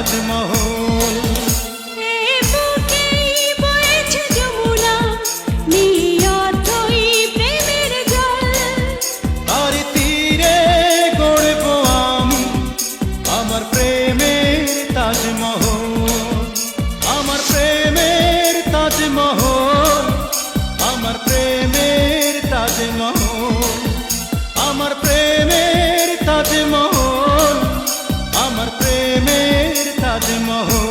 তাজমহল। তার তীরে গড়ব আমি আমার প্রেমের তাজমহল, আমার প্রেমের তাজমহল, আমার প্রেমের তাজমহল, আমার প্রেমের তাজমহল, আমার প্রেমের তাজমহল।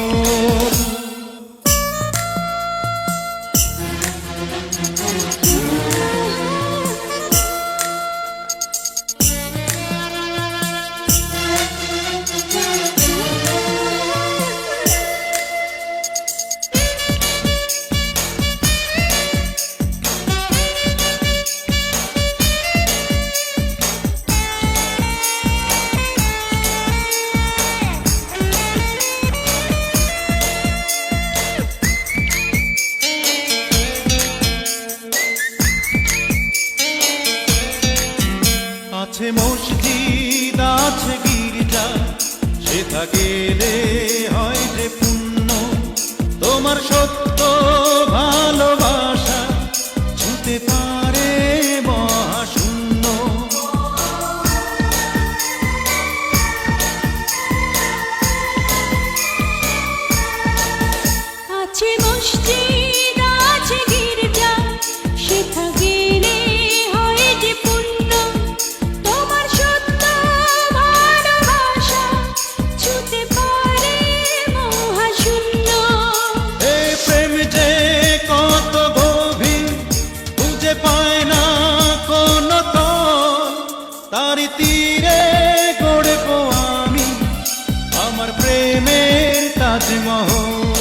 আছে মসজিদ আছে গির্জা, সেথা গেলে হয় যে পুণ্য, তোমার সত্য ভালোবাসা ছুঁতে পারে মহাশূন্য। আছে মসজিদ আছে গির্জা, সেথা গেলে হয় যে পুণ্য, তোমার সত্য ভালোবাসা ছুঁতে পারে মহাশূন্য। এই প্রেম যে কত গভীর খুঁজে পায় না কোনো তল, তার তীরে গড়ব আমি আমার প্রেমের তাজমহল।